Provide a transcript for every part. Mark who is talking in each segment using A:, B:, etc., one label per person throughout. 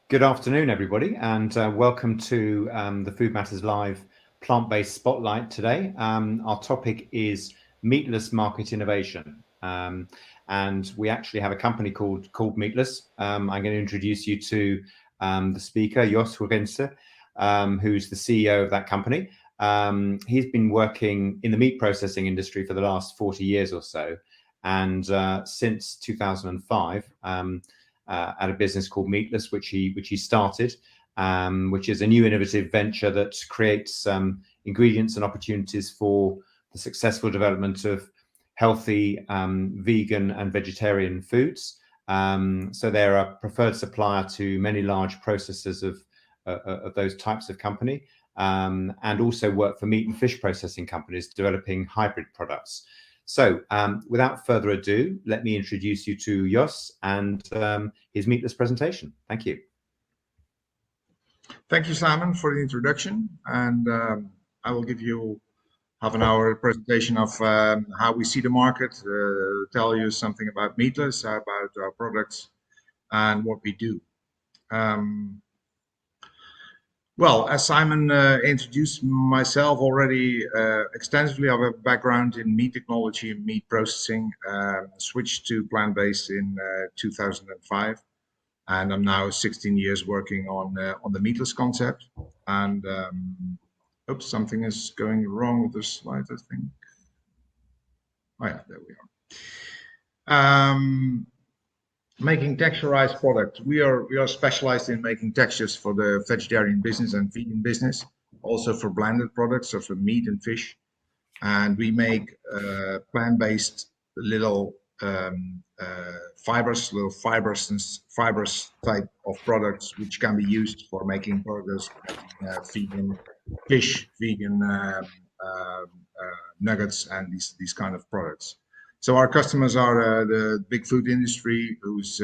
A: Good afternoon, everybody, and welcome to the Food Matters Live plant-based spotlight today. Our topic is meatless market innovation, and we actually have a company called Meatless. I'm going to introduce you to the speaker, Jos Hugense, who's the CEO of that company. He's been working in the meat processing industry for the last 40 years or so, and since 2005. At a business called Meatless, which he started, which is a new innovative venture that creates ingredients and opportunities for the successful development of healthy vegan and vegetarian foods. So they're a preferred supplier to many large processors of those types of company, and also work for meat and fish processing companies developing hybrid products. So without further ado, let me introduce you to Jos and his Meatless presentation. Thank you.
B: Thank you, Simon, for the introduction. And I will give you half an hour presentation of how we see the market, tell you something about Meatless, about our products, and what we do. Well, as Simon introduced myself already extensively, I have a background in meat technology and meat processing, switched to plant-based in 2005, and I'm now 16 years working on the meatless concept. And oops, something is going wrong with the slide, I think. Oh yeah, there we are. Making texturized products. We are specialized in making textures for the vegetarian business and vegan business, also for blended products, so for meat and fish. And we make plant-based little fibrous type of products, which can be used for making burgers, vegan fish, vegan nuggets, and these kind of products. So our customers are the big food industry who's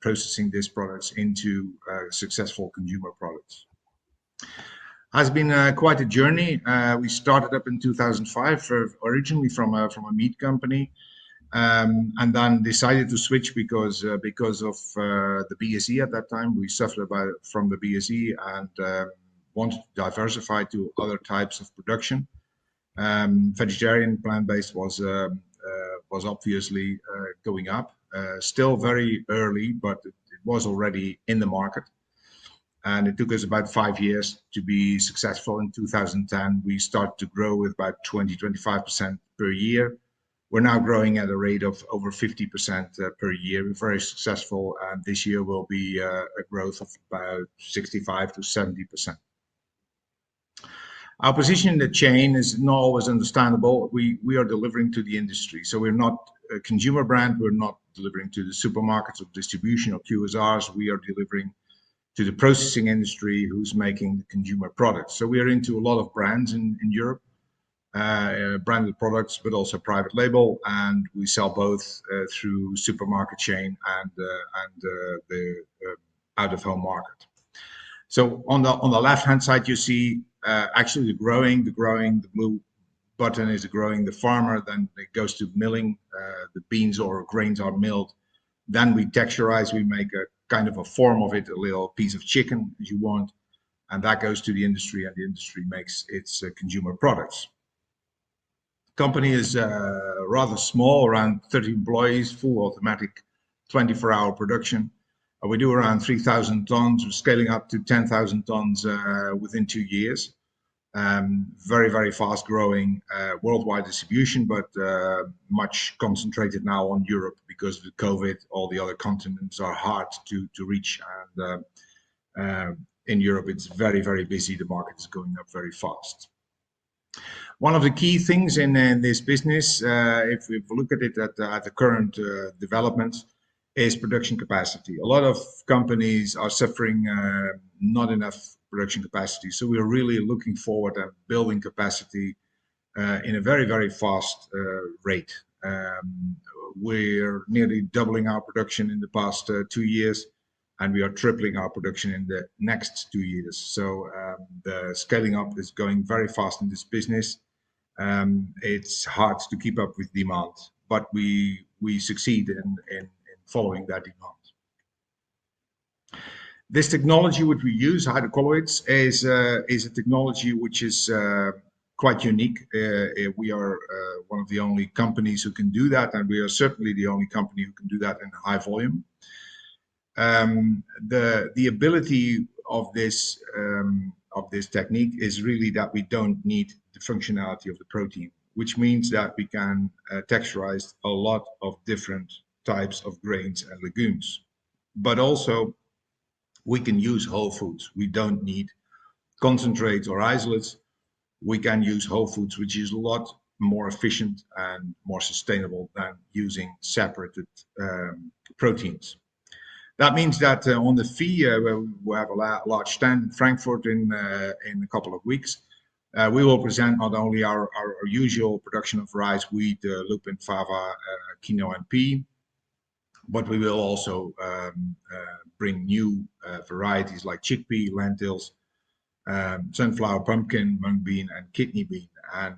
B: processing these products into successful consumer products. Has been quite a journey. We started up in 2005, originally from a meat company, and then decided to switch because of the BSE at that time. We suffered from the BSE and wanted to diversify to other types of production. Vegetarian plant-based was obviously going up, still very early, but it was already in the market. And it took us about 5 years to be successful. In 2010, we started to grow with about 20-25% per year. We're now growing at a rate of over 50% per year. We're very successful, and this year will be a growth of about 65-70%. Our position in the chain is not always understandable. We are delivering to the industry. So we're not a consumer brand. We're not delivering to the supermarkets or distribution or QSRs. We are delivering to the processing industry who's making the consumer products. So we are into a lot of brands in Europe, branded products, but also private label. And we sell both through supermarket chain and the out-of-home market. So on the left-hand side, you see actually the growing, the blue button is growing the farmer, then it goes to milling, the beans or grains are milled. Then we texturize, we make a kind of a form of it, a little piece of chicken as you want, and that goes to the industry, and the industry makes its consumer products. The company is rather small, around 30 employees, full automatic 24-hour production. We do around 3,000 tons. We're scaling up to 10,000 tons within 2 years. Very, very fast growing worldwide distribution, but much concentrated now on Europe because of the COVID. All the other continents are hard to reach. And in Europe, it's very, very busy. The market is going up very fast. One of the key things in this business, if we look at it at the current developments, is production capacity. A lot of companies are suffering not enough production capacity. So we're really looking forward to building capacity in a very, very fast rate. We're nearly doubling our production in the past 2 years, and we are tripling our production in the next 2 years. So the scaling up is going very fast in this business. It's hard to keep up with demand, but we succeed in following that demand. This technology which we use, hydrocolloids, is a technology which is quite unique. We are one of the only companies who can do that, and we are certainly the only company who can do that in high volume. The ability of this technique is really that we don't need the functionality of the protein, which means that we can texturize a lot of different types of grains and legumes, but also we can use whole foods. We don't need concentrates or isolates. We can use whole foods, which is a lot more efficient and more sustainable than using separated proteins. That means that on the FI, we have a large stand in Frankfurt in a couple of weeks. We will present not only our usual production of rice, wheat, lupin, fava, quinoa, and pea, but we will also bring new varieties like chickpea, lentils, sunflower, pumpkin, mung bean, and kidney bean, and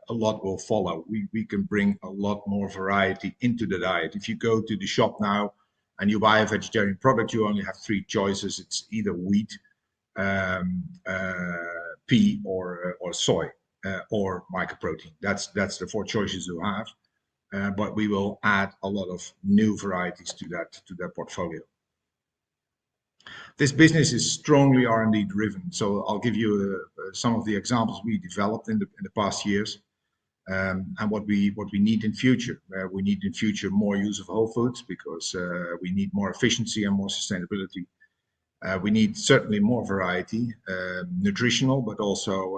B: a lot will follow. We can bring a lot more variety into the diet. If you go to the shop now and you buy a vegetarian product, you only have three choices. It's either wheat, pea, or soy, or mycoprotein. That's the four choices you have. But we will add a lot of new varieties to that portfolio. This business is strongly R&D driven, so I'll give you some of the examples we developed in the past years, and what we need in future. We need in future more use of whole foods because we need more efficiency and more sustainability. We need certainly more variety, nutritional, but also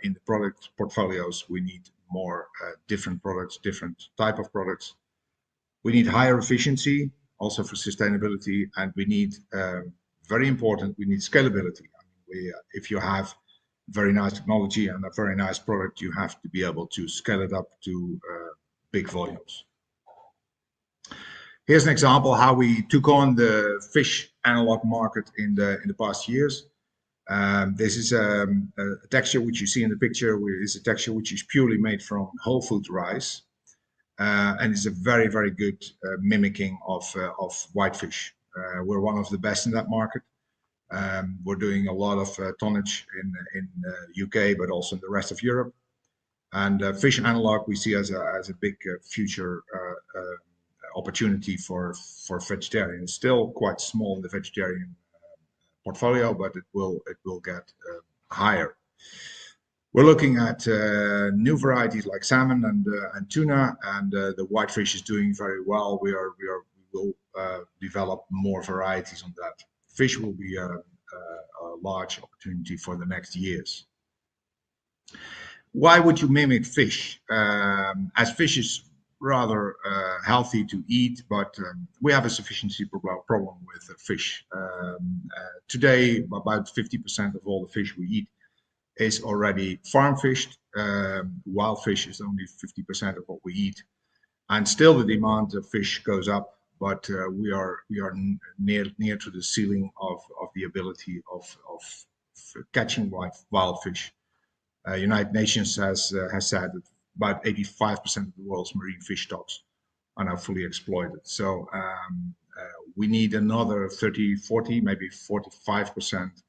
B: in the product portfolios we need more different products, different type of products. We need higher efficiency, also for sustainability, and we need, very important, we need scalability. I mean, if you have very nice technology and a very nice product, you have to be able to scale it up to big volumes. Here's an example how we took on the fish analog market in the past years. This is a texture which you see in the picture, is a texture which is purely made from whole food rice, and it's a very, very good mimicking of whitefish. We're one of the best in that market. We're doing a lot of tonnage in UK, but also in the rest of Europe. And fish analog we see as a big future opportunity for vegetarian. It's still quite small in the vegetarian portfolio, but it will get higher. We're looking at new varieties like salmon and tuna, and the whitefish is doing very well. We will develop more varieties on that. Fish will be a large opportunity for the next years. Why would you mimic fish? As fish is rather healthy to eat, but we have a sufficiency problem with fish. Today, about 50% of all the fish we eat is already farm fished. Wild fish is only 50% of what we eat, and still the demand of fish goes up. But we are near to the ceiling of the ability of catching wild fish. United Nations has said that about 85% of the world's marine fish stocks are now fully exploited. So we need another 30, 40, maybe 45%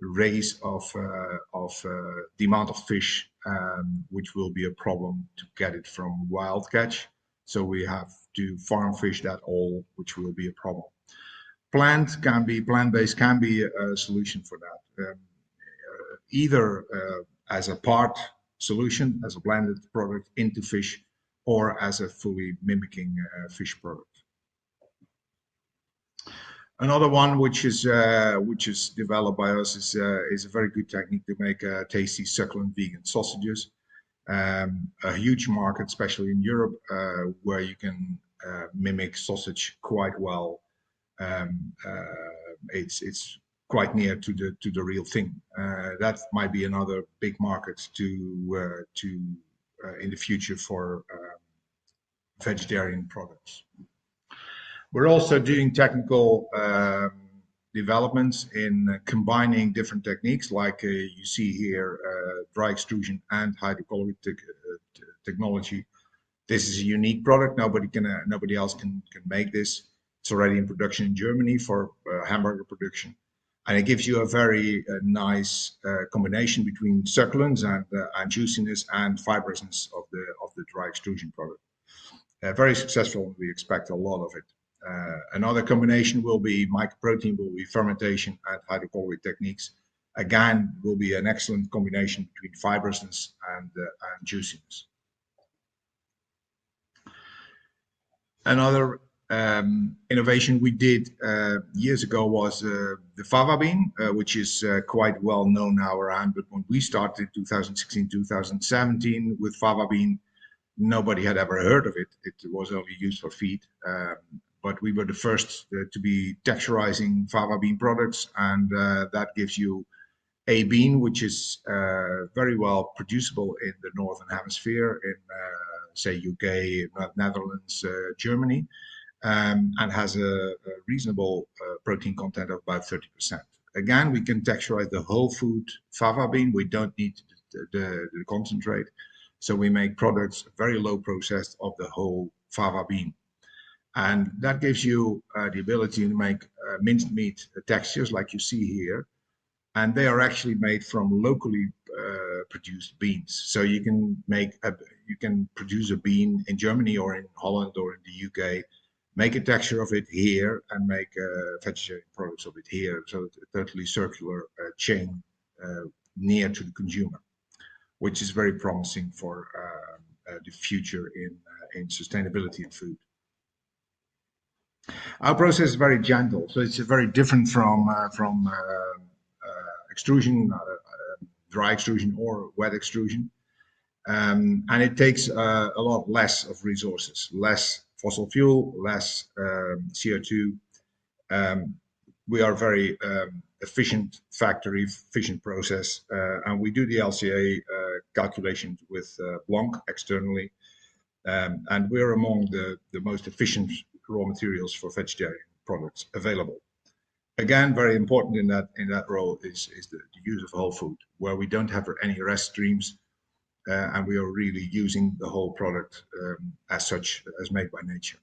B: raise of the amount of fish, which will be a problem to get it from wild catch. So we have to farm fish that all, which will be a problem. Plant-based can be a solution for that. Either as a part solution, as a blended product into fish, or as a fully mimicking fish product. Another one which is developed by us is a very good technique to make tasty succulent vegan sausages. A huge market, especially in Europe, where you can mimic sausage quite well. It's quite near to the real thing. That might be another big market to in the future for vegetarian products. We're also doing technical developments in combining different techniques, like you see here, dry extrusion and hydrocolloid technology. This is a unique product. Nobody else can make this. It's already in production in Germany for hamburger production, and it gives you a very nice combination between succulence and juiciness and fibrousness of the dry extrusion product. Very successful. We expect a lot of it. Another combination will be mycoprotein, will be fermentation and hydrocolloid techniques. Again, will be an excellent combination between fibrousness and juiciness. Another innovation we did years ago was the fava bean, which is quite well known now around. But when we started 2016, 2017 with fava bean, nobody had ever heard of it. It was only used for feed. But we were the first to be texturizing fava bean products, and that gives you a bean which is very well producible in the Northern Hemisphere, in say UK, Netherlands, Germany, and has a reasonable protein content of about 30%. Again, we can texturize the whole food fava bean. We don't need the concentrate. So we make products very low processed of the whole fava bean. And that gives you the ability to make minced meat textures like you see here. And they are actually made from locally produced beans. So you can produce a bean in Germany or in Holland or in the UK, make a texture of it here, and make vegetarian products of it here. So it's a totally circular chain near to the consumer, which is very promising for the future in sustainability in food. Our process is very gentle, so it's very different from extrusion, dry extrusion or wet extrusion, and it takes a lot less of resources, less fossil fuel, less CO2. We are very efficient factory, efficient process, and we do the LCA calculations with Blanc externally, and we're among the most efficient raw materials for vegetarian products available. Again, very important in that role is the use of whole food, where we don't have any rest streams, and we are really using the whole product as such, as made by nature.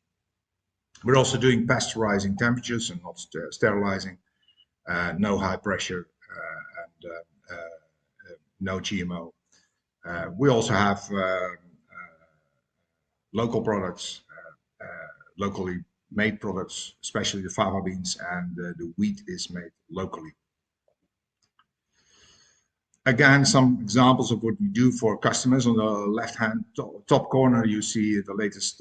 B: We're also doing pasteurizing temperatures and not sterilizing, no high pressure, and no GMO. We also have local products, locally made products, especially the fava beans, and the wheat is made locally. Again, some examples of what we do for customers. On the left-hand top corner, you see the latest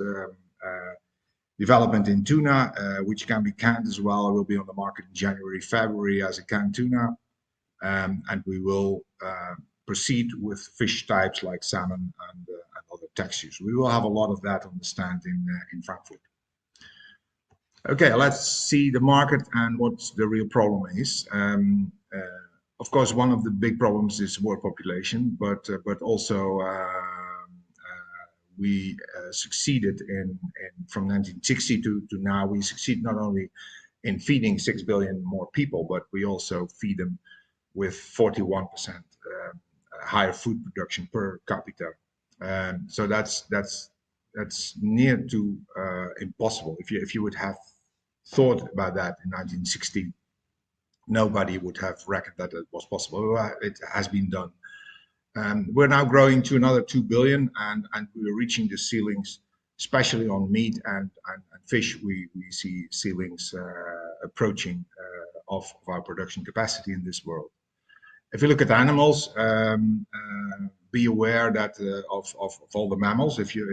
B: development in tuna, which can be canned as well. It will be on the market in January, February as a canned tuna, and we will proceed with fish types like salmon and other textures. We will have a lot of that on the stand in Frankfurt. Okay, let's see the market and what the real problem is. Of course, one of the big problems is world population, but also we succeeded from 1960 to now. We succeed not only in feeding 6 billion more people, but we also feed them with 41% higher food production per capita. So that's near to impossible. If you would have thought about that in 1960, nobody would have reckoned that it was possible. It has been done. We're now growing to another 2 billion, and we're reaching the ceilings, especially on meat and fish. We see ceilings approaching of our production capacity in this world. If you look at animals, be aware that of all the mammals. If you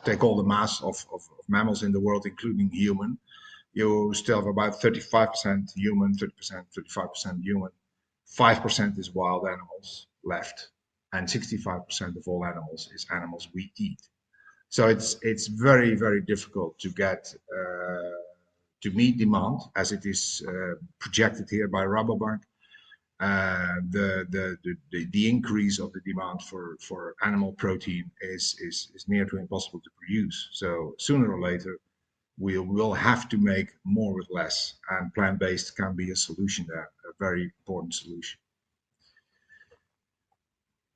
B: take all the mass of mammals in the world, including human, you still have about 35% human, 30%, 35% human, 5% is wild animals left, and 65% of all animals is animals we eat. So it's very, very difficult to get to meet demand as it is projected here by Rabobank. The increase of the demand for animal protein is near to impossible to produce. So sooner or later, we will have to make more with less, and plant-based can be a solution there, a very important solution.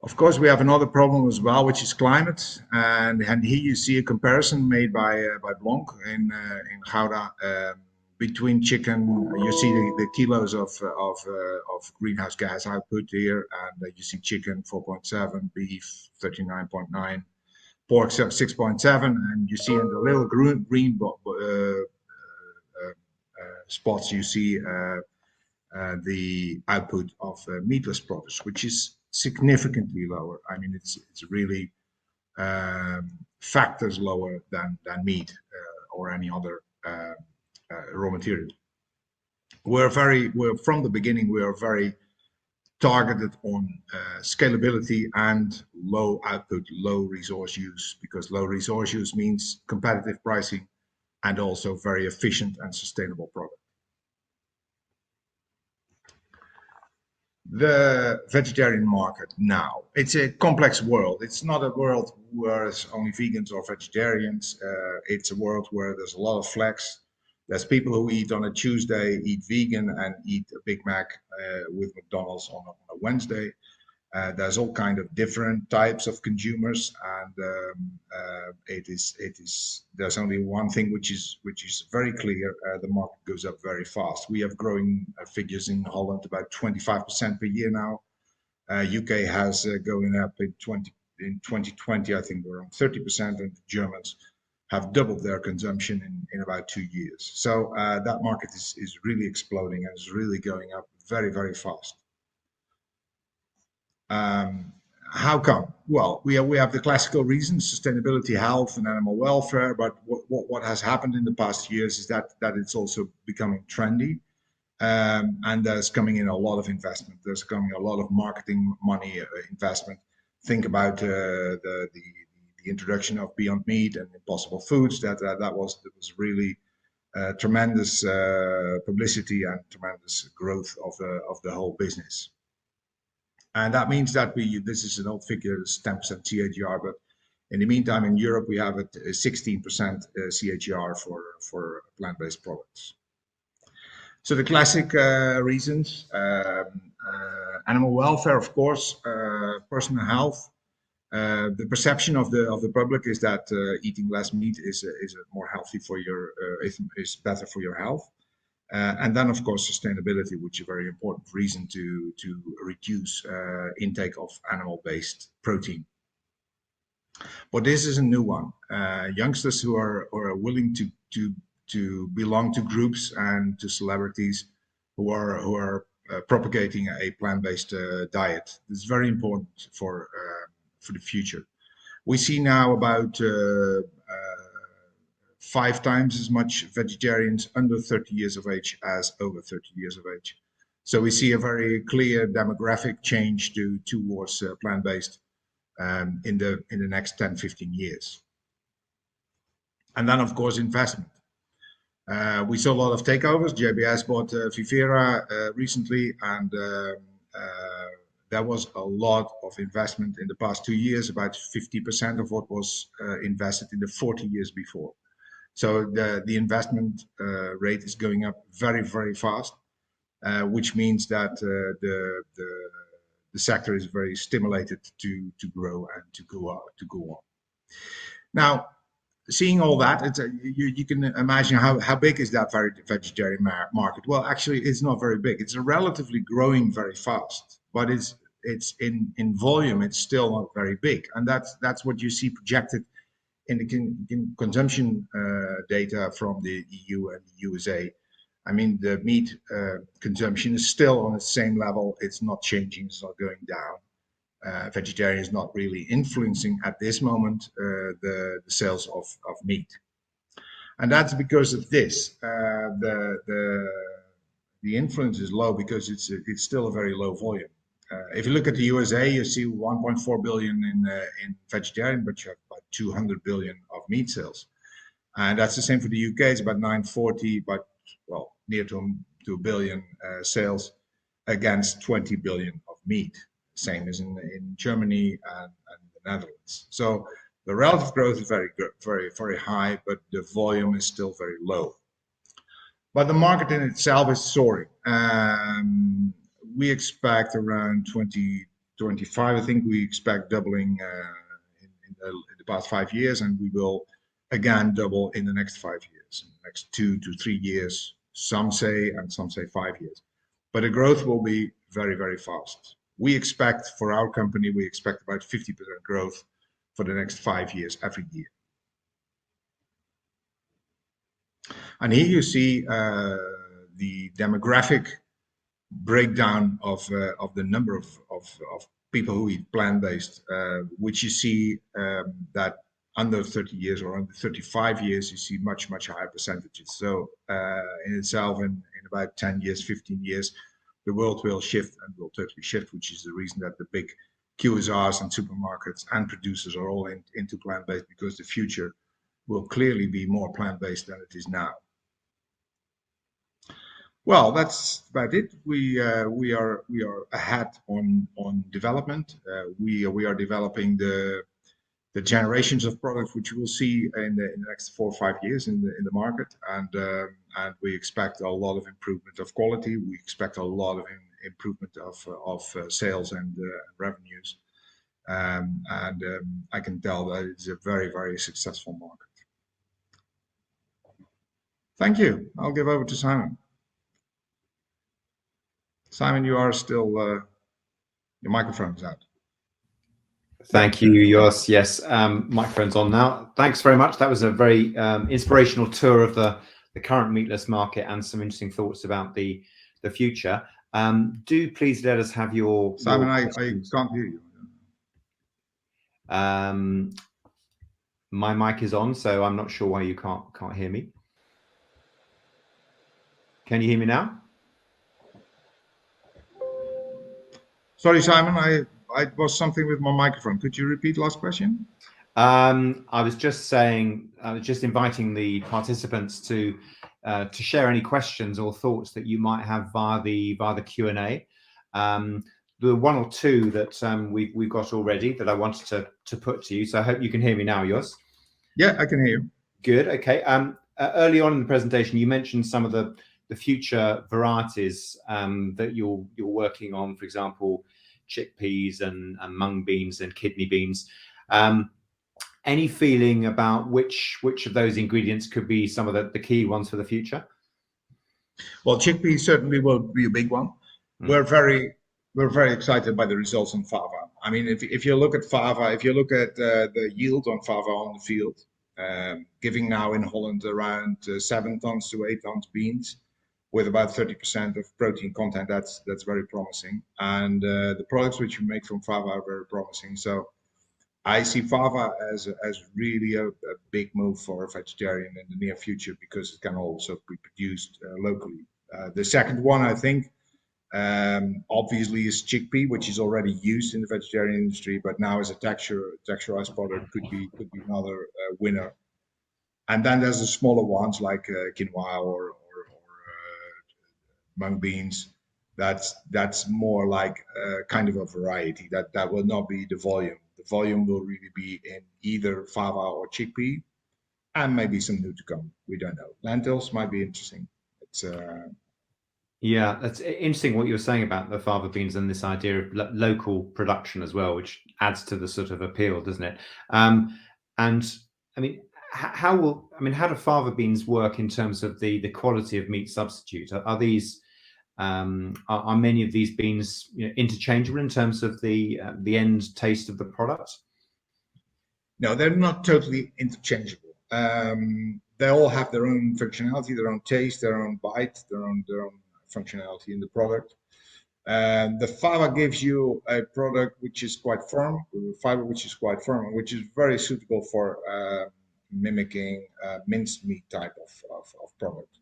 B: Of course, we have another problem as well, which is climate, and here you see a comparison made by Blanc in Gouda between chicken, you see the kilos of greenhouse gas output here, and you see chicken 4.7, beef 39.9, pork 6.7, and you see in the little green spots you see the output of meatless products, which is significantly lower. I mean, it's really factors lower than meat or any other raw material. We're from the beginning, we are very targeted on scalability and low output, low resource use, because low resource use means competitive pricing and also very efficient and sustainable product. The vegetarian market now, it's a complex world. It's not a world where it's only vegans or vegetarians. It's a world where there's a lot of flex. There's people who eat on a Tuesday, eat vegan, and eat a Big Mac with McDonald's on a Wednesday. There's all kind of different types of consumers, and there's only one thing which is very clear: the market goes up very fast. We have growing figures in Holland about 25% per year now. UK has going up in 2020, I think around 30%, and the Germans have doubled their consumption in about 2 years. So that market is really exploding and is really going up very, very fast. How come? Well, we have the classical reasons: sustainability, health, and animal welfare. But what has happened in the past years is that it's also becoming trendy, and there's coming in a lot of investment. There's coming a lot of marketing money investment. Think about the introduction of Beyond Meat and Impossible Foods. That was really tremendous publicity and tremendous growth of the whole business. And that means that this is an old figure, it's 10% CAGR, but in the meantime, in Europe, we have a 16% CAGR for plant-based products. So the classic reasons: animal welfare, of course, personal health. The perception of the public is that eating less meat is more healthy for is better for your health. And then, of course, sustainability, which is a very important reason to reduce intake of animal-based protein. But this is a new one. Youngsters who are willing to belong to groups and to celebrities who are propagating a plant-based diet. This is very important for the future. We see now about 5 times as much vegetarians under 30 years of age as over 30 years of age. So we see a very clear demographic change towards plant-based in the next 10-15 years. And then, of course, investment. We saw a lot of takeovers. JBS bought Vivera recently, and there was a lot of investment in the past 2 years, about 50% of what was invested in the 40 years before. So the investment rate is going up very, very fast, which means that the sector is very stimulated to grow and to go on. Now, seeing all that, you can imagine how big is that vegetarian market. Well, actually, it's not very big. It's relatively growing very fast, but it's in volume, it's still not very big, and that's what you see projected in the consumption data from the EU and the USA. I mean, the meat consumption is still on the same level. It's not changing. It's not going down. Vegetarian is not really influencing at this moment the sales of meat, and that's because of this. The influence is low because it's still a very low volume. If you look at the USA, you see 1.4 billion in vegetarian, but you have about 200 billion of meat sales, and that's the same for the UK. It's about 940, but well, near to a billion sales against 20 billion of meat. Same as in Germany and the Netherlands. So the relative growth is very good, very high, but the volume is still very low. But the market in itself is soaring. We expect around 2025. I think we expect doubling in the past 5 years, and we will again double in the next 5 years. In the next 2 to 3 years, Some say 5 years. But the growth will be very, very fast. We expect for our company, we expect about 50% growth for the next 5 years every year. And here you see the demographic breakdown of the number of people who eat plant-based, which you see that under 30 years or under 35 years, you see much higher percentages. So in itself, in about 10 years, 15 years, the world will shift and will totally shift, which is the reason that the big QSRs and supermarkets and producers are all into plant-based, because the future will clearly be more plant-based than it is now. Well, that's about it. We are ahead on development. We are developing the generations of products which you will see in the next 4 or 5 years in the market, and we expect a lot of improvement of quality. We expect a lot of improvement of sales and revenues, and I can tell that it's a very successful market. Thank you. I'll give over to Simon. Simon, you are still, your microphone's out.
A: Thank you, Jos. Yes, microphone's on now. Thanks very much. That was a very inspirational tour of the current meatless market and some interesting thoughts about the future. Do please let us have your...
B: Simon, I can't hear you.
A: My mic is on, so I'm not sure why you can't hear me. Can you hear me now?
B: Sorry, Simon, I was something with my microphone. Could you repeat last question?
A: I was just saying, I was just inviting the participants to share any questions or thoughts that you might have via the Q&A. The one or two that we've got already that I wanted to put to you. So I hope you can hear me now, Jos.
B: Yeah, I can hear you.
A: Good. Okay. Early on in the presentation, you mentioned some of the future varieties that you're working on, for example, chickpeas and mung beans and kidney beans. Any feeling about which of those ingredients could be some of the key ones for the future?
B: Well, chickpeas certainly will be a big one. We're very excited by the results on fava. I mean, if you look at fava, if you look at the yield on fava on the field, giving now in Holland around 7 tons to 8 tons beans, with about 30% of protein content, that's very promising. And the products which we make from fava are very promising. So I see fava as really a big move for a vegetarian in the near future, because it can also be produced locally. The second one, I think, obviously is chickpea, which is already used in the vegetarian industry, but now as a texturized product could be another winner. And then there's the smaller ones like quinoa or mung beans. That's more like kind of a variety. That will not be the volume. The volume will really be in either fava or chickpea, and maybe some new to come. We don't know. Lentils might be interesting. It's
A: yeah, that's interesting what you were saying about the fava beans and this idea of local production as well, which adds to the sort of appeal, doesn't it? And I mean, how do fava beans work in terms of the quality of meat substitute? Are these are many of these beans, interchangeable in terms of the end taste of the product?
B: No, they're not totally interchangeable. They all have their own functionality, their own taste, their own bite, their own functionality in the product. The fava gives you a product which is quite firm, fiber which is quite firm, and which is very suitable for mimicking minced meat type of product.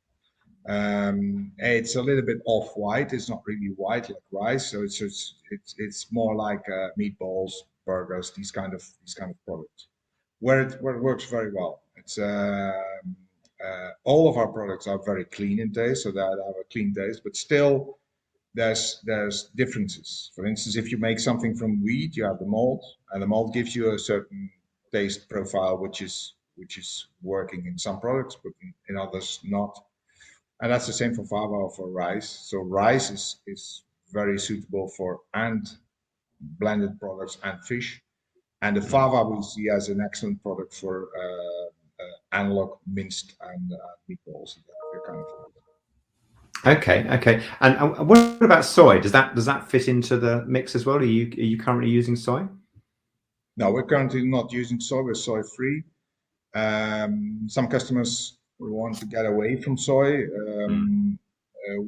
B: It's a little bit off-white. It's not really white like rice, so it's more like meatballs, burgers, these kind of products, where it works very well. It's all of our products are very clean in taste, so they have a clean taste, but still there's differences. For instance, if you make something from wheat, you have the malt, and the malt gives you a certain taste profile which is working in some products, but in others not. And that's the same for fava or for rice. So rice is very suitable for and blended products and fish. And the fava we see as an excellent product for analog minced and meatballs, that kind of thing.
A: Okay, okay. And what about soy? Does that fit into the mix as well? Are you currently using soy?
B: No, we're currently not using soy. We're soy free. Some customers want to get away from soy.
A: Mm.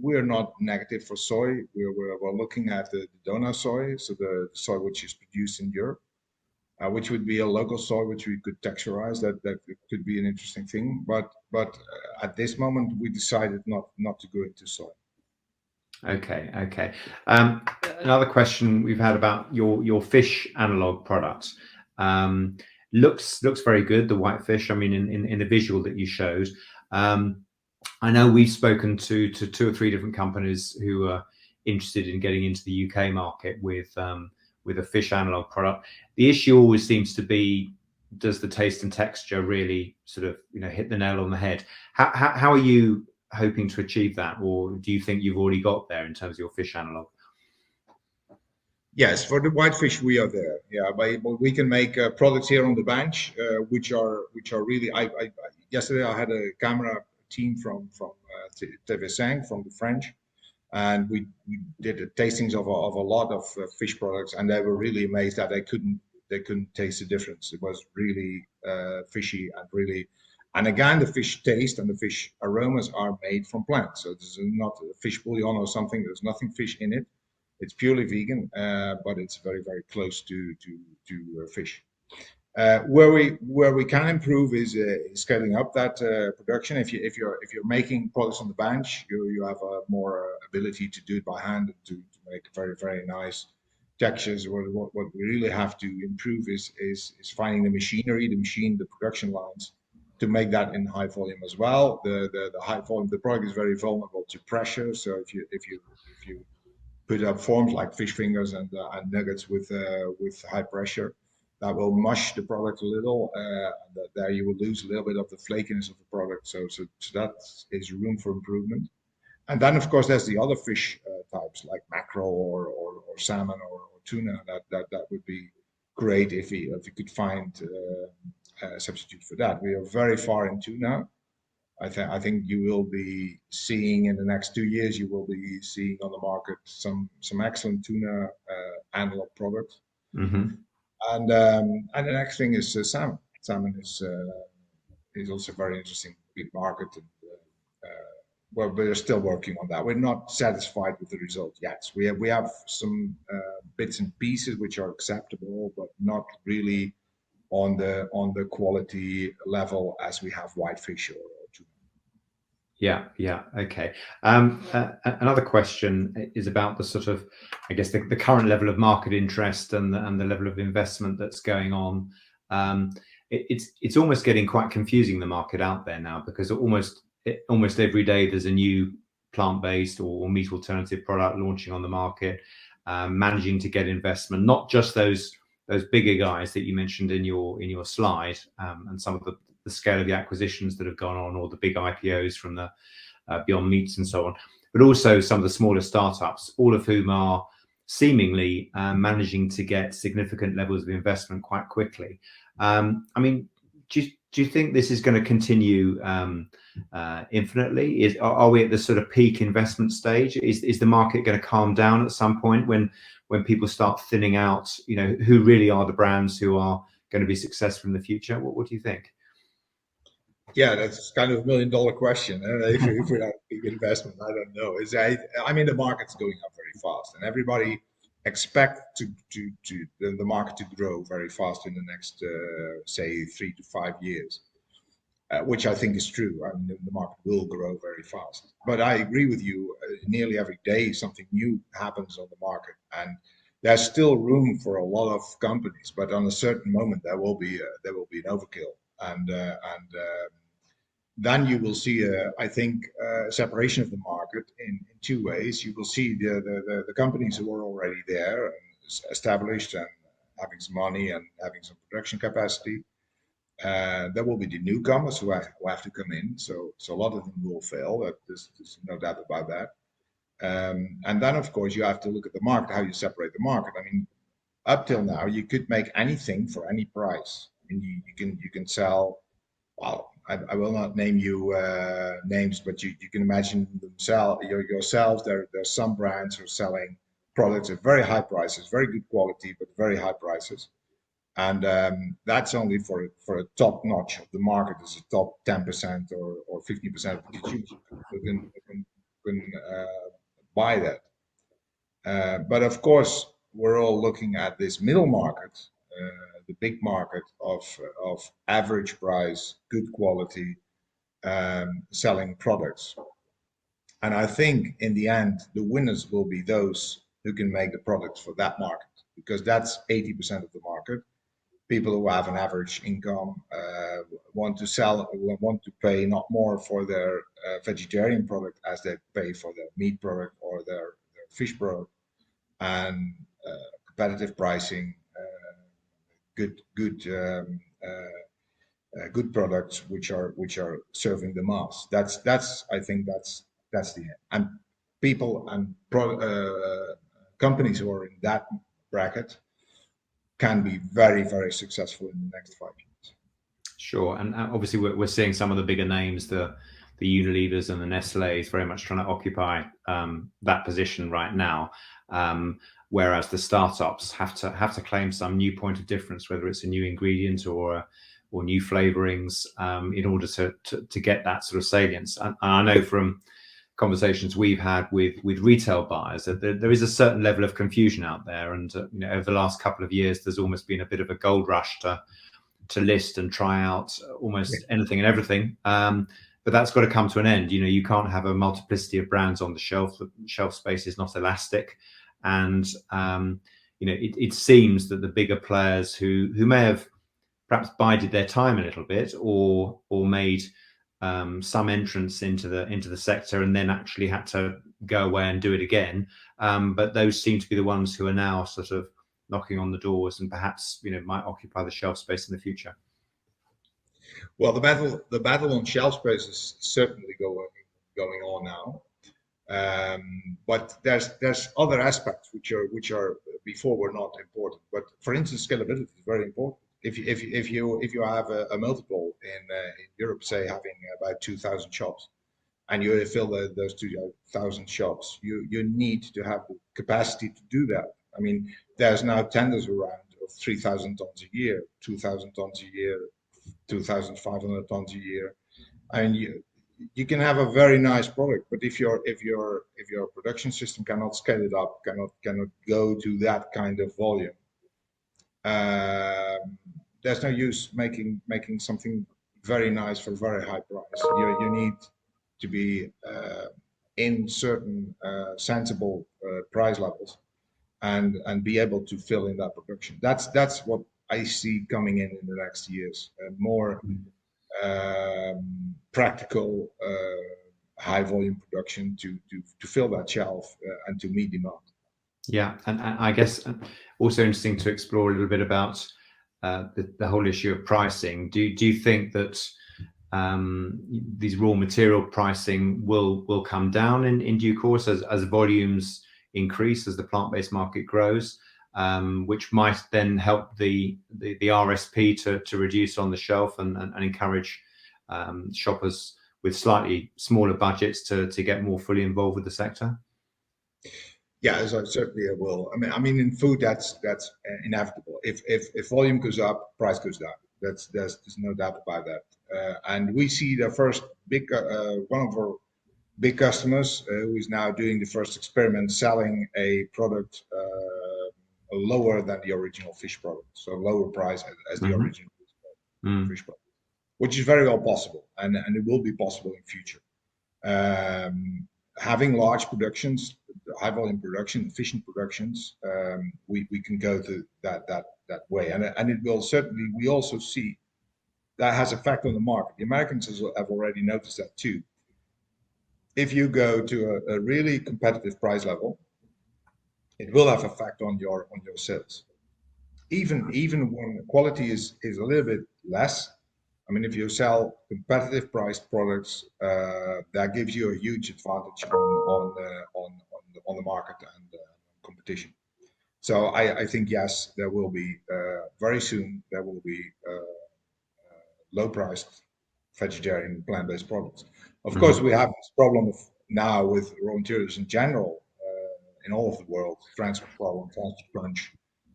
B: We're not negative for soy. We're looking at the donor soy, so the soy which is produced in Europe, which would be a local soy which we could texturize. That could be an interesting thing. But at this moment, we decided not to go into soy.
A: Okay, okay. Um, Another question we've had about your fish analog products. Um, looks very good, the white fish. I mean, in the visual that you showed. Um, I know we've spoken to two or three different companies who are interested in getting into the UK market with a fish analog product. The issue always seems to be, does the taste and texture really sort of hit the nail on the head? How are you hoping to achieve that, or do you think you've already got there in terms of your fish analog?
B: Yes, for the whitefish we are there. Yeah, but we can make products here on the bench, which are really. Yesterday I had a camera team from TV5 from the French, and we did the tastings of a lot of fish products, and they were really amazed that they couldn't taste the difference. It was really fishy and really. And again, the fish taste and the fish aromas are made from plants, so this is not a fish bouillon or something. There's nothing fish in it. It's purely vegan, but it's very, very close to fish. Where we can improve is scaling up that production. If you're making products on the bench, you have a more ability to do it by hand and to make very, very nice textures. What we really have to improve is finding the machinery, the production lines to make that in high volume as well. The high volume, the product is very vulnerable to pressure. So if you put up forms like fish fingers and nuggets with high pressure, that will mush the product a little. There you will lose a little bit of the flakiness of the product. So that is room for improvement. And then of course there's the other fish types like mackerel or salmon or tuna. That would be great if you could find a substitute for that. We are very far in tuna. I think you will be seeing in the next 2 years, you will be seeing on the market some excellent tuna analog products.
A: Hmm.
B: And the next thing is salmon. Salmon is also a very interesting big market. And, well, we're still working on that. We're not satisfied with the result yet. We have some bits and pieces which are acceptable, but not really on the quality level as we have whitefish or tuna.
A: Yeah, yeah, okay. Another question is about the sort of, I guess, the current level of market interest and the level of investment that's going on. It's almost getting quite confusing, the market out there now, because almost every day there's a new plant-based or meat alternative product launching on the market, managing to get investment, not just those bigger guys that you mentioned in your slide, and some of the scale of the acquisitions that have gone on, or the big IPOs from the Beyond Meats and so on, but also some of the smaller startups, all of whom are seemingly managing to get significant levels of investment quite quickly. I mean, do you think this is going to continue infinitely? Are we at the sort of peak investment stage? Is the market going to calm down at some point when people start thinning out? Who really are the brands who are going to be successful in the future? What do you think?
B: Yeah, that's kind of $1 million question. If we have big investment, I don't know. I mean, the market's going up very fast, and everybody expect the market to grow very fast in the next, say, 3 to 5 years, which I think is true. I mean, the market will grow very fast. But I agree with you. Nearly every day, something new happens on the market, and there's still room for a lot of companies. But on a certain moment, there will be an overkill, and then you will see, I think, separation of the market in two ways. You will see the companies who are already there and established and having some money and having some production capacity. There will be the newcomers who have to come in. So a lot of them will fail. There's no doubt about that. And then, of course, you have to look at the market, how you separate the market. I mean, up till now, you could make anything for any price. And you can sell, well, I will not name you names, but you can imagine themselves yourselves. There's some brands who are selling products at very high prices, very good quality, but very high prices. And that's only for a top notch of the market, is a top 10% or 50% of the consumers who can buy that. But of course, we're all looking at this middle market, the big market of average price, good quality, selling products. And I think in the end, the winners will be those who can make the products for that market, because that's 80% of the market. People who have an average income want to pay not more for their vegetarian product as they pay for their meat product or their fish product, and competitive pricing, good products which are serving the mass. That's I think that's the end. And people and companies who are in that bracket can be very successful in the next 5 years.
A: Sure, and obviously we're seeing some of the bigger names, the Unilevers and the Nestle's, very much trying to occupy that position right now. Whereas the startups have to claim some new point of difference, whether it's a new ingredient or new flavorings, in order to get that sort of salience. And I know from conversations we've had with retail buyers that there is a certain level of confusion out there, and over the last couple of years, there's almost been a bit of a gold rush to list and try out almost anything and everything. But that's got to come to an end. You can't have a multiplicity of brands on the shelf. The shelf space is not elastic. And, it seems that the bigger players who may have perhaps bided their time a little bit or made some entrance into the sector and then actually had to go away and do it again. But those seem to be the ones who are now sort of knocking on the doors and perhaps might occupy the shelf space in the future.
B: Well, the battle on shelf space is certainly going on now, but there's other aspects which are before were not important. But for instance, scalability is very important. If you have a multiple in Europe, say having about 2,000 shops, and you fill those 2,000 shops, you need to have the capacity to do that. I mean, there's now tenders around of 3,000 tons a year, 2,000 tons a year, 2,500 tons a year. And you can have a very nice product, but if your production system cannot scale it up, cannot go to that kind of volume, there's no use making something very nice for very high price. You need to be in certain sensible price levels and be able to fill in that production. That's what I see coming in the next years. More practical high volume production to fill that shelf and to meet demand.
A: Yeah, and I guess also interesting to explore a little bit about the whole issue of pricing. Do you think that these raw material pricing will come down in due course as volumes increase, as the plant-based market grows, which might then help the RSP to reduce on the shelf and encourage shoppers with slightly smaller budgets to get more fully involved with the sector?
B: Yeah, so certainly it will. I mean, in food, that's inevitable. If volume goes up, price goes down. There's no doubt about that. And we see the first one of our big customers who is now doing the first experiment, selling a product lower than the original fish product, so lower price as the original fish product, which is very well possible, and it will be possible in future. Having large productions, high volume production, efficient productions, we can go to that way, and it will certainly. We also see that has effect on the market. The Americans have already noticed that too. If you go to a really competitive price level, it will have effect on your sales. Even when quality is a little bit less. I mean, if you sell competitive priced products, that gives you a huge advantage on the market and competition. So I think yes, there will be very soon there will be low priced vegetarian plant-based products. Of
A: Hmm.
B: course, we have this problem of now with raw materials in general in all of the world, transport problem, transport crunch,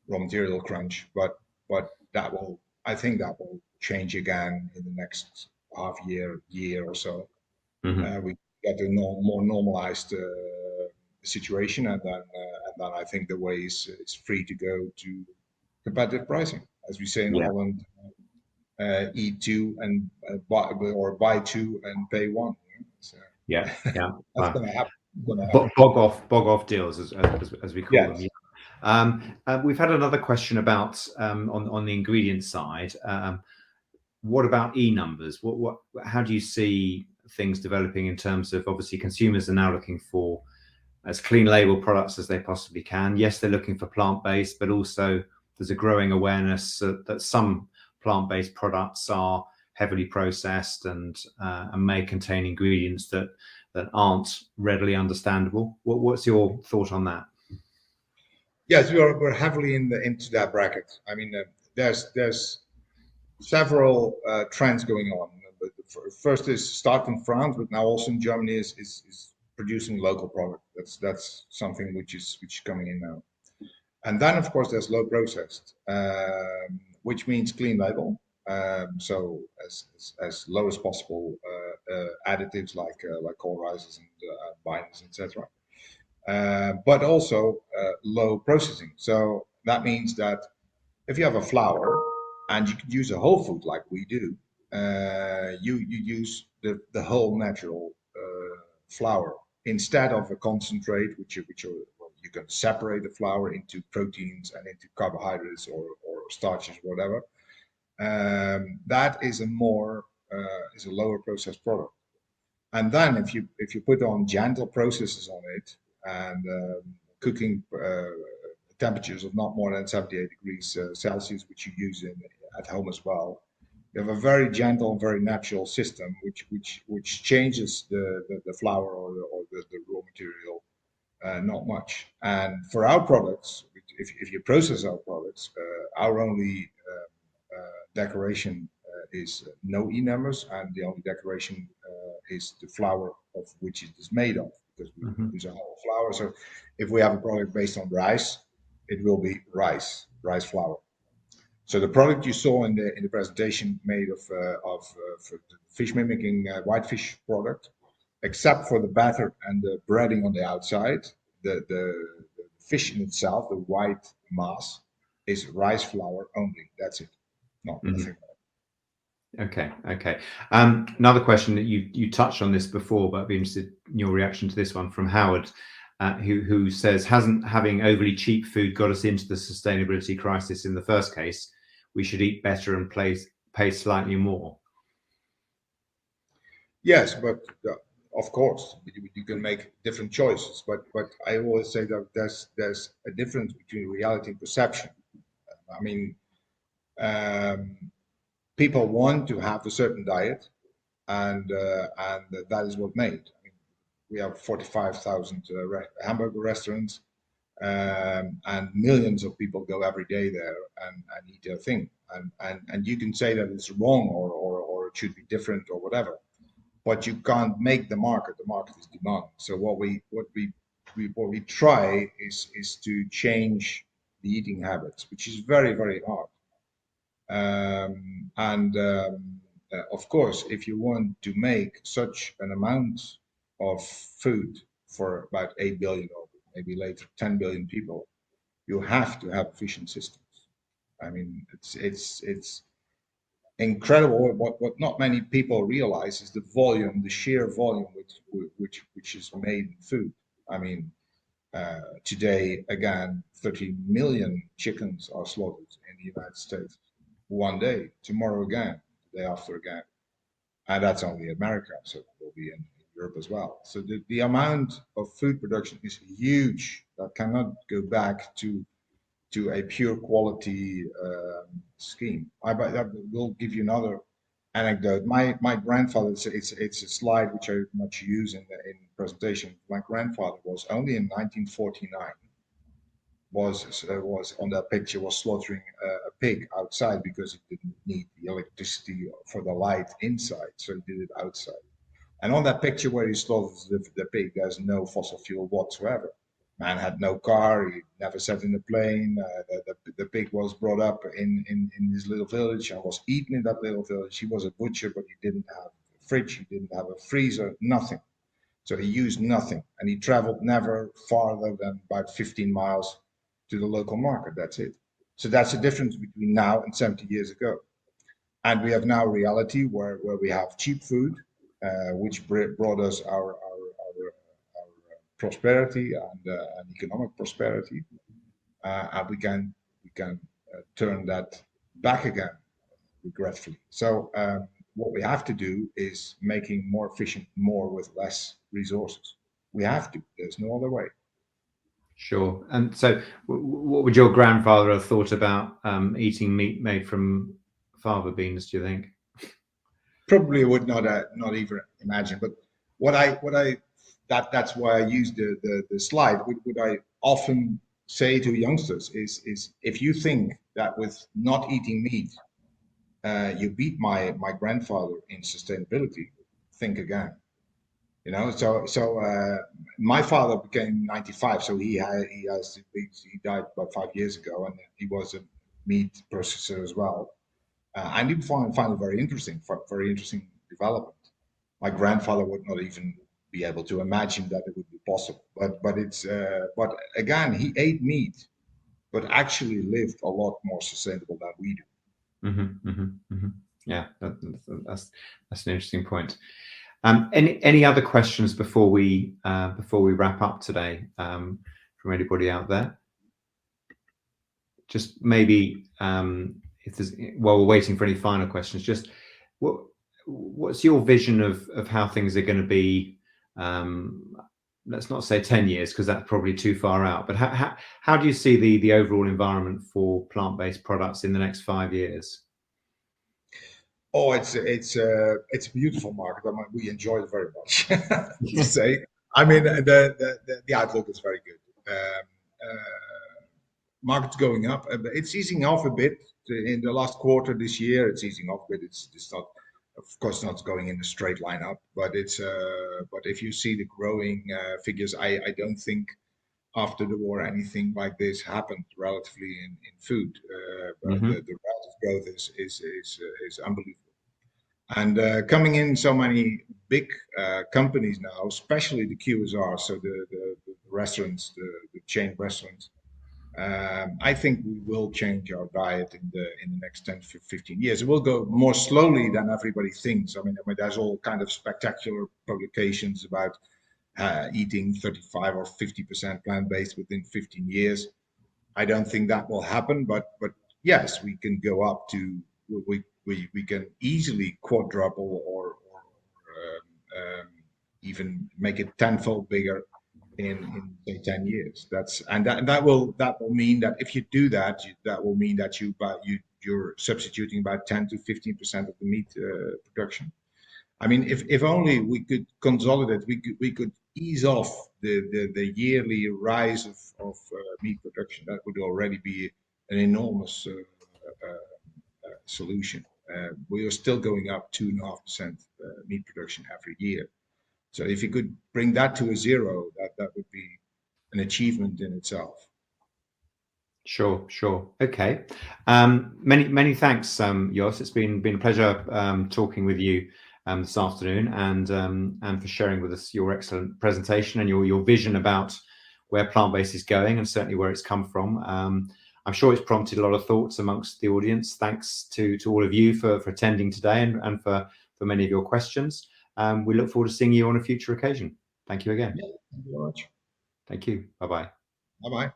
B: raw material crunch. But that will, I think, that will change again in the next year or so.
A: Hmm.
B: We get a more normalized situation, and then I think the way is free to go to competitive pricing, as we say in
A: Yeah.
B: Holland. Eat two and buy two and pay one. So
A: Yeah. Yeah.
B: that's going to happen. Gonna happen.
A: Bog off deals, as we call them.
B: Yes.
A: We've had another question about on the ingredient side. What about numbers? How do you see things developing in terms of, obviously consumers are now looking for as clean label products as they possibly can. Yes, they're looking for plant-based, but also there's a growing awareness that some plant-based products are heavily processed and may contain ingredients that aren't readily understandable. What's your thought on that?
B: Yes, we're heavily into that bracket. I mean, there's several trends going on. But the first is start in France, but now also in Germany is producing local product. That's something which is coming in now. And then, of course, there's low processed, which means clean label. So as low as possible additives like colorizers and binders, etc. But also low processing. So that means that if you have a flour and you could use a whole food like we do, you use the whole natural flour instead of a concentrate, well, you can separate the flour into proteins and into carbohydrates or starches, whatever. That is a lower processed product. And then if you put on gentle processes on it and cooking temperatures of not more than 78 degrees Celsius, which you use at home as well, you have a very gentle, very natural system which changes the flour or the raw material not much. And for our products, if you process our products, our only decoration is no E numbers, and the only decoration is the flour of which it is made of, because we
A: Mm-hmm.
B: use a whole flour. So if we have a product based on rice, it will be rice flour. So the product you saw in the presentation made of fish mimicking whitefish product, except for the batter and the breading on the outside, the fish in itself, the white mass, is rice flour only. That's it. No,
A: Mm-hmm.
B: nothing more.
A: Okay. Another question that you touched on this before, but I'd be interested in your reaction to this one from Howard, who says, hasn't having overly cheap food got us into the sustainability crisis in the first case? We should eat better and pay slightly more.
B: Yes, but of course you can make different choices. But I always say that there's a difference between reality and perception. I mean, um, people want to have a certain diet, and that is what made. I mean, we have 45,000 hamburger restaurants, and millions of people go every day there and eat their thing. And you can say that it's wrong or it should be different or whatever, but you can't make the market. The market is demand. So what we try is to change the eating habits, which is very hard. Of course, if you want to make such an amount of food for about 8 billion or maybe later 10 billion people, you have to have efficient systems. I mean, it's incredible. What not many people realize is the volume, the sheer volume which is made in food. I mean, today again, 30 million chickens are slaughtered in the United States one day. Tomorrow again, the day after again, and that's only America. So it will be in Europe as well. So the amount of food production is huge. That cannot go back to a pure quality scheme. I will give you another anecdote. My grandfather, it's a slide which I much use in the presentation. My grandfather was only in 1949 was on that picture was slaughtering a pig outside because he didn't need the electricity for the light inside, so he did it outside. And on that picture where he slaughters the pig, there's no fossil fuel whatsoever. Man had no car, he never sat in a plane. The pig was brought up in his little village and was eaten in that little village. He was a butcher, but he didn't have a fridge, he didn't have a freezer, nothing. So he used nothing, and he traveled never farther than about 15 miles to the local market. That's it. So that's the difference between now and 70 years ago. And we have now a reality where we have cheap food, which brought us our prosperity and economic prosperity, and we can turn that back again, regretfully. So what we have to do is making more efficient, more with less resources. We have to. There's no other way.
A: Sure. And so, what would your grandfather have thought about eating meat made from fava beans? Do you think?
B: Probably would not even imagine. But that's why I used the slide. What I often say to youngsters is if you think that with not eating meat you beat my grandfather in sustainability, think again. You know, so my father became 95, so he died about 5 years ago, and he was a meat processor as well. And he find it very interesting development. My grandfather would not even be able to imagine that it would be possible. But again, he ate meat, but actually lived a lot more sustainable than we do.
A: Yeah, that's an interesting point. Any other questions before we wrap up today from anybody out there? Just maybe if there's, while we're waiting for any final questions, just what's your vision of how things are going to be? Let's not say 10 years because that's probably too far out. But how do you see the overall environment for plant-based products in the next 5 years?
B: Oh, it's a beautiful market. I mean, we enjoy it very much. To say, I mean, the outlook is very good. Market's going up. It's easing off a bit in the last quarter this year. It's easing off, but it's not, of course, not going in a straight line up. But it's but if you see the growing figures, I don't think after the war anything like this happened relatively in food. But the relative growth is unbelievable. And coming in so many big companies now, especially the QSR, so the restaurants, the chain restaurants. I think we will change our diet in the next 10 to 15 years. It will go more slowly than everybody thinks. I mean, there's all kind of spectacular publications about eating 35 or 50% plant-based within 15 years. I don't think that will happen, but yes, we can go up to we can easily quadruple or even make it tenfold bigger in say 10 years. That will mean that if you do that, that will mean that you're substituting about 10 to 15% of the meat production. I mean, if only we could consolidate, we could ease off the yearly rise of meat production. That would already be an enormous solution. We are still going up 2.5% meat production every year. So if you could bring that to a zero, that would be an achievement in itself.
A: Sure. Okay. Many thanks, Jos. It's been a pleasure talking with you this afternoon, and for sharing with us your excellent presentation and your vision about where plant-based is going and certainly where it's come from. I'm sure it's prompted a lot of thoughts amongst the audience. Thanks to all of you for attending today and for many of your questions. We look forward to seeing you on a future occasion. Thank you again.
B: Yeah, thank you very much.
A: Thank you. Bye-bye.
B: Bye-bye.